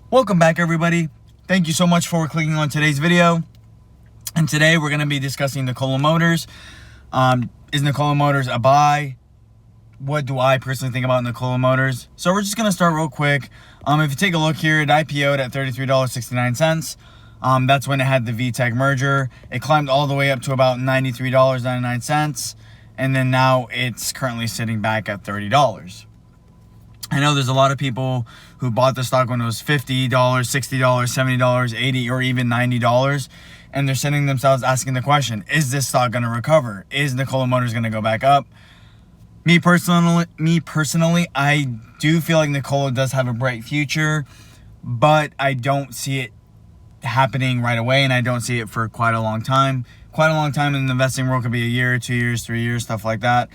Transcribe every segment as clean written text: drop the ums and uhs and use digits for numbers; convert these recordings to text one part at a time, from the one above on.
Welcome back, everybody. Thank you so much for clicking on today's video. And today we're going to be discussing Nikola Motors. Is Nikola Motors a buy? What do I personally think about Nikola Motors? So we're just going to start real quick. If you take a look here, it IPO'd at $33.69. That's when it had the VTEC merger. It climbed all the way up to about $93.99. And then now it's currently sitting back at $30. I know there's a lot of people who bought the stock when it was $50, $60, $70, $80, or even $90. And they're sitting themselves asking the question, is this stock going to recover? Is Nikola Motors going to go back up? Me personally, I do feel like Nikola does have a bright future, but I don't see it happening right away, and I don't see it for quite a long time. Quite a long time in the investing world could be a year, 2 years, 3 years, stuff like that.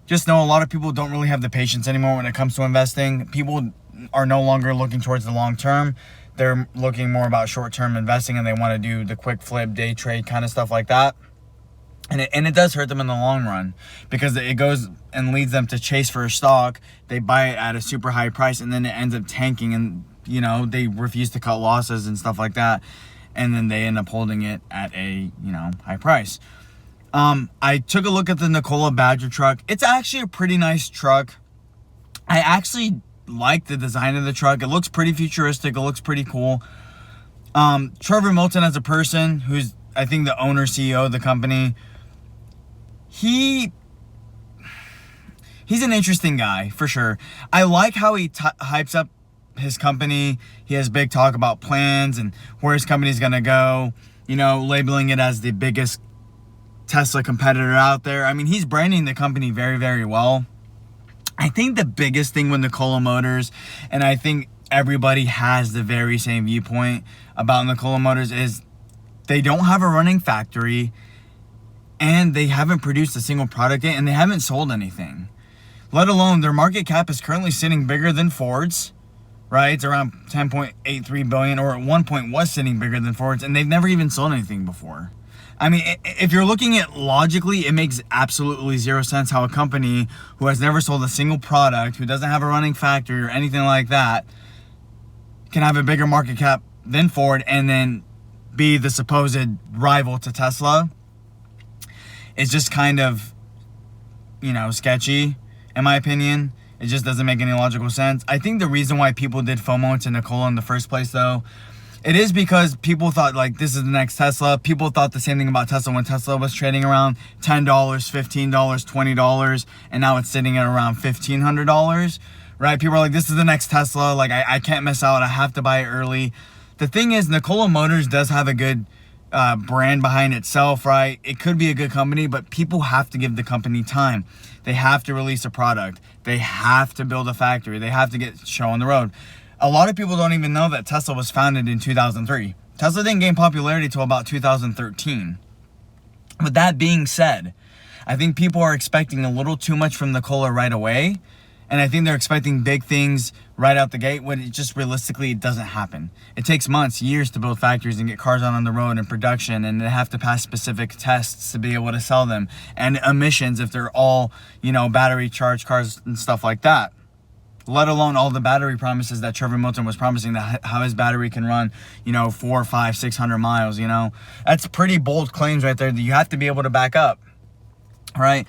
Just know a lot of people don't really have the patience anymore when it comes to investing. People are no longer looking towards the long term. They're looking more about short-term investing, and they want to do the quick flip, day trade kind of stuff like that. And it does hurt them in the long run, because it goes and leads them to chase for a stock. They buy it at a super high price, and then it ends up tanking, and they refuse to cut losses and stuff like that. And then they end up holding it at a high price. I took a look at the Nikola Badger truck. It's actually a pretty nice truck. I actually like the design of the truck. It looks pretty futuristic. It looks pretty cool. Trevor Milton, as a person, who's I think the owner, CEO of the company, he's an interesting guy for sure. I like how he hypes up his company. He has big talk about plans and where his company's gonna go. Labeling it as the biggest Tesla competitor out there. I mean, he's branding the company very, very well. I think the biggest thing with Nikola Motors, and I think everybody has the very same viewpoint about Nikola Motors, is they don't have a running factory, and they haven't produced a single product yet, and they haven't sold anything. Let alone their market cap is currently sitting bigger than Ford's, right? It's around 10.83 billion, or at one point was sitting bigger than Ford's, and they've never even sold anything before. I mean, if you're looking at logically, it makes absolutely zero sense how a company who has never sold a single product, who doesn't have a running factory or anything like that, can have a bigger market cap than Ford and then be the supposed rival to Tesla. It's just kind of, sketchy, in my opinion. It just doesn't make any logical sense. I think the reason why people did FOMO into Nikola in the first place, though, it is because people thought, this is the next Tesla. People thought the same thing about Tesla when Tesla was trading around $10, $15, $20, and now it's sitting at around $1,500, right? People are like, this is the next Tesla. I can't miss out. I have to buy it early. The thing is, Nikola Motors does have a good brand behind itself, right? It could be a good company, but people have to give the company time. They have to release a product. They have to build a factory. They have to get show on the road. A lot of people don't even know that Tesla was founded in 2003. Tesla didn't gain popularity until about 2013. But that being said, I think people are expecting a little too much from Nikola right away. And I think they're expecting big things right out the gate, when it just realistically, it doesn't happen. It takes months, years to build factories and get cars out on the road and production, and they have to pass specific tests to be able to sell them, and emissions if they're all, battery charged cars and stuff like that. Let alone all the battery promises that Trevor Milton was promising, that how his battery can run, 400, 500, 600 miles, That's pretty bold claims right there that you have to be able to back up, right?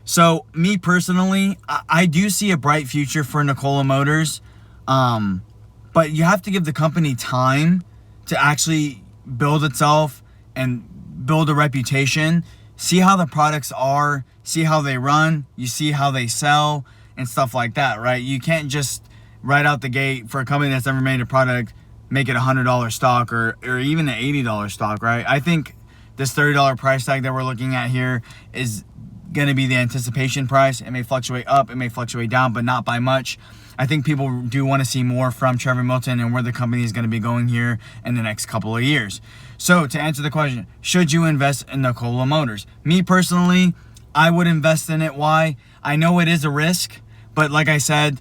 So, me personally, I do see a bright future for Nikola Motors, but you have to give the company time to actually build itself and build a reputation, see how the products are, see how they run, you see how they sell, and stuff like that, right? You can't just right out the gate, for a company that's never made a product, make it $100 stock or even an $80 stock, right? I think this $30 price tag that we're looking at here is going to be the anticipation price. It may fluctuate up, it may fluctuate down, but not by much. I think people do want to see more from Trevor Milton and where the company is going to be going here in the next couple of years. So to answer the question, should you invest in Nikola Motors? Me personally, I would invest in it. Why? I know it is a risk, but like I said,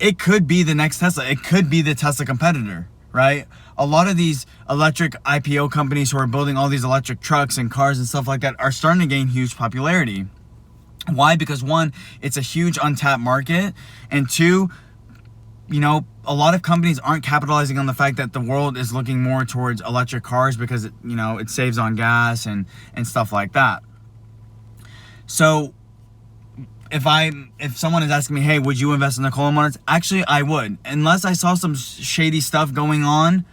it could be the next Tesla. It could be the Tesla competitor, right? A lot of these electric IPO companies who are building all these electric trucks and cars and stuff like that are starting to gain huge popularity. Why? Because one, it's a huge untapped market, and two, a lot of companies aren't capitalizing on the fact that the world is looking more towards electric cars because it saves on gas and stuff like that. So if someone is asking me, hey, would you invest in Nikola Motors? Actually, I would. Unless I saw some shady stuff going on,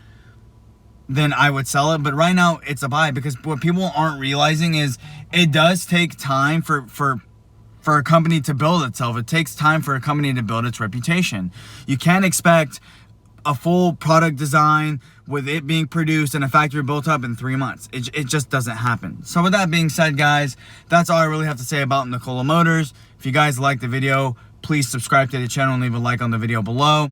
then I would sell it. But right now, it's a buy, because what people aren't realizing is it does take time for a company to build itself. It takes time for a company to build its reputation. You can't expect a full product design with it being produced and a factory built up in 3 months. It just doesn't happen. So with that being said, guys, that's all I really have to say about Nikola Motors. If you guys like the video, please subscribe to the channel and leave a like on the video below.